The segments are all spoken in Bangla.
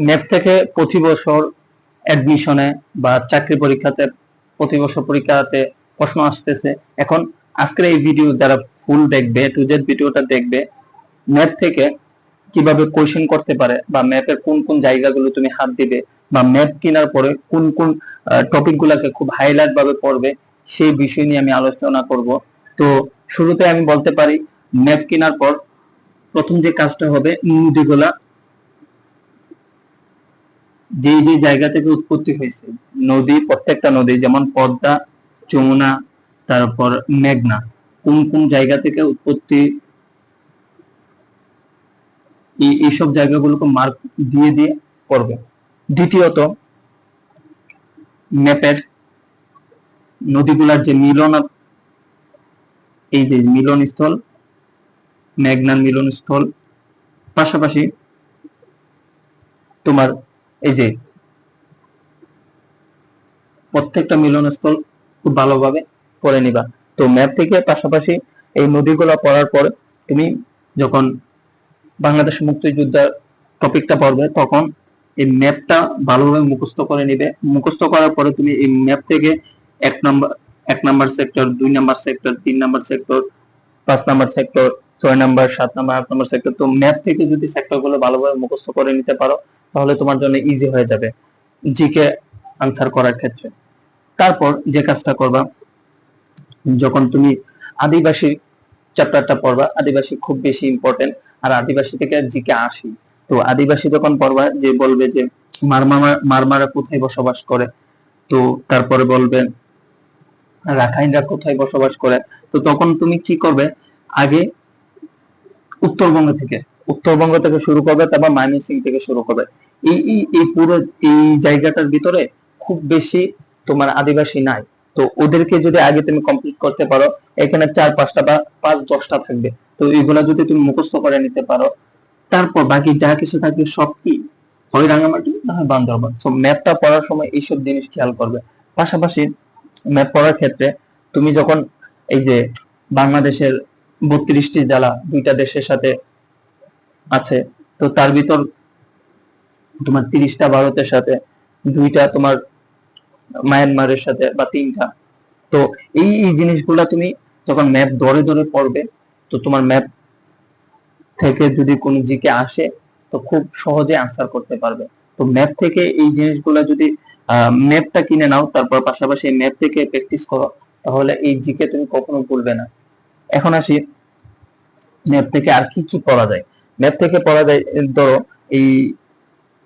ম্যাপ থেকে প্রতি বছর অ্যাডমিশনে বা চাকরি পরীক্ষাতে প্রতি বছর পরীক্ষাতে প্রশ্ন আসতেছে। এখন আজকের এই ভিডিও যারা ফুল দেখবে, টু জেড ভিডিওটা দেখবে, ম্যাপ থেকে কিভাবে কোয়েশ্চেন করতে পারে বা ম্যাপের কোন কোন জায়গাগুলো তুমি হাত দিবে বা ম্যাপ কেনার পরে কোন কোন টপিক গুলাকে খুব হাইলাইট ভাবে পড়বে, সেই বিষয় নিয়ে আমি আলোচনা করব। তো শুরুতে আমি বলতে পারি, ম্যাপ কেনার পর প্রথম যে কাজটা হবে, নদীগুলা যে যে জায়গা থেকে উৎপত্তি হয়েছে, নদী, প্রত্যেকটা নদী যেমন পদ্মা, যমুনা, তারপর মেঘনা, কোন কোন জায়গা থেকে উৎপত্তি, এইসব জায়গাগুলোকে মার্ক দিয়ে দিয়ে করবে। দ্বিতীয়ত, ম্যাপের নদীগুলার যে মিলন, এই যে মিলনস্থল, মেঘনার মিলনস্থল, পাশাপাশি তোমার এই যে প্রত্যেকটা মিলনস্থল খুব ভালোভাবে পড়ে নিবা। তো ম্যাপ থেকে পাশাপাশি এই নদীগুলো পড়ার পর তুমি যখন বাংলাদেশ মুক্তিযোদ্ধার টপিকটা পড়বে, তখন এই ম্যাপটা ভালোভাবে মুখস্থ করে নিবে। মুখস্থ করার পরে তুমি এই ম্যাপ থেকে এক number sector, 2 number sector, 3 number sector, 5 number sector, 6 number, 7 number, 8 number sector, তো ম্যাপ থেকে যদি সেক্টরগুলো ভালোভাবে মুখস্থ করে নিতে পারো, তাহলে তোমার জন্য ইজি হয়ে যাবে জিকে আনসার করার ক্ষেত্রে। তারপর যে কাজটা করবা, যখন তুমি আদিবাসী চ্যাপ্টারটা পড়বা, আদিবাসী খুব বেশি ইম্পর্টেন্ট, আর আদিবাসী থেকে জিকে আসি। তো আদিবাসী যখন পড়বা, যে বলবে যে মারমারা কোথায় বসবাস করে, তো তারপরে বলবে রাখাইনরা কোথায় বসবাস করে, তো তখন তুমি কি করবে, আগে উত্তরবঙ্গ থেকে শুরু করবে, তারপর ময়মনসিং থেকে শুরু করবে। এই পুরো এই জায়গাটার ভিতরে খুব বেশি তোমার আদিবাসী নাই, তো ওদেরকে যদি আগে তুমি কমপ্লিট করতে পারো, এখানে 4-5টা বা 5-10টা থাকবে, তো এগুলা যদি তুমি মুখস্থ করে নিতে পারো, তারপর বাকি যা কিছু থাকবে সব কি হয় রাঙামাটি না হয় বান্দরবান। সো ম্যাপটা পড়ার সময় এইসব জিনিস খেয়াল করবে। পাশাপাশি ম্যাপ পড়ার ক্ষেত্রে তুমি যখন এই যে বাংলাদেশের 32টি জেলা 2টা দেশের সাথে আছে, তো তার ভিতর তোমার 30টা ভারতের সাথে, 2টা তোমার মায়ানমারের সাথে বা 3টা, তো এই জিনিসগুলা তুমি যখন ম্যাপ ধরে ধরে পড়বে, তো তোমার ম্যাপ থেকে যদি কোনো জিকে আসে, তো খুব সহজে আনসার করতে পারবে। তো ম্যাপ থেকে এই জিনিসগুলা যদি ম্যাপটা কিনে নাও, তারপর পাশাপাশি ম্যাপ থেকে প্র্যাকটিস করো, তাহলে এই জিকে তুমি কখনো ভুলবে না। এখন আসি ম্যাপ থেকে আর কি কি পড়া যায়। ম্যাপ থেকে পড়া যায়, ধরো এই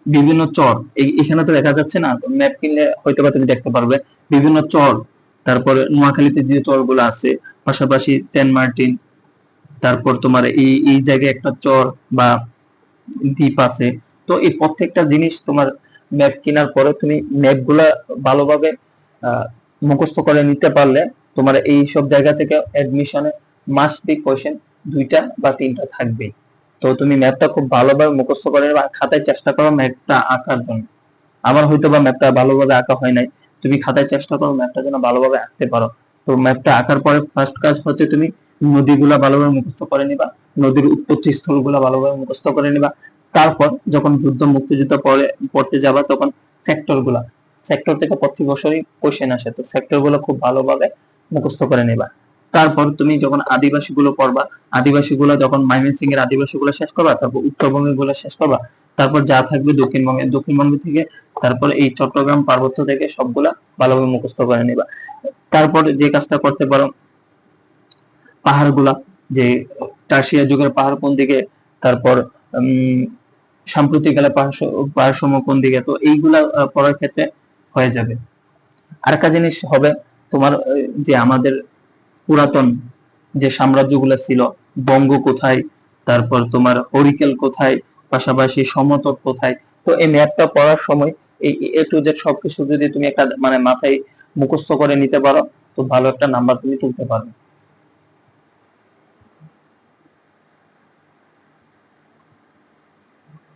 বিভিন্ন চর, এখানে তো দেখা যাচ্ছে না, ম্যাপ কিনলে হয়তো বা তুমি দেখতে পারবে বিভিন্ন চর, তারপরে নোয়াখালীতে যে চরগুলো আছে, পাশাপাশি সেন্ট মার্টিন, তারপর তোমার এই জায়গায় একটা চর বা দ্বীপ আছে। তো এই প্রত্যেকটা জিনিস তোমার ম্যাপ কেনার পরে তুমি ম্যাপগুলা ভালোভাবে মুখস্থ করে নিতে পারলে, তোমার এই সব জায়গা থেকে অ্যাডমিশনে মাস্ট বি কোশ্চেন 2টা বা 3টা থাকবেই। তো তুমি ম্যাপটা খুব ভালোভাবে মুখস্থ করে নেবে, খাতায় চেষ্টা করো ম্যাপটা আঁকার জন্য। আমার হয়তো বা ম্যাপটা ভালোভাবে আঁকা হয় নাই, তুমি খাতায় চেষ্টা করো ম্যাপটা যেন ভালোভাবে আঁকতে পারো। তো ম্যাপটা আঁকার পরে ফার্স্ট কাজ হচ্ছে তুমি নদীগুলা ভালোভাবে মুখস্থ করে নিবা, নদীর উৎপত্তি স্থলগুলা ভালোভাবে মুখস্থ করে নিবা। তারপর যখন মুক্তিযুদ্ধ পড়তে যাবা, তখন সেক্টর থেকে প্রতি বছরই কোশ্চেন আসে, তো সেক্টর গুলো খুব ভালোভাবে মুখস্থ করে নিবা। তারপর তুমি যখন আদিবাসী গুলো পড়বা, আদিবাসী গুলো যখন ময়মনসিং এর আদিবাসী গুলো শেষ করবা, তারপর উত্তরবঙ্গের গুলো শেষ করবা, তারপর যা থাকবে দক্ষিণবঙ্গ থেকে, তারপর এই চট্টগ্রাম পার্বত্য থেকে সবগুলা ভালোভাবে মুখস্থ করে নিবা। তারপর যে কাজটা করতে পারো, পাহাড়গুলা, যে টারসিয়া যুগের পাহাড় কোন দিকে, তারপর সাম্প্রতিককালে পাহাড় সমূহ কোন দিকে, তো এইগুলা পড়ার ক্ষেত্রে হয়ে যাবে। আরেকটা জিনিস হবে তোমার, যে আমাদের পুরাতন যে সাম্রাজ্যগুলো ছিল, বঙ্গ কোথায়, তারপর তোমার হরিকেল কোথায়, পাশাপাশি সমতট কোথায়, তো এই ম্যাপটা পড়ার সময় এই এ টু জেড সবকিছু যদি তুমি একটা মানে মাথায় মুখস্থ করে নিতে পারো, তো ভালো একটা নাম্বার তুমি তুলতে পারবে।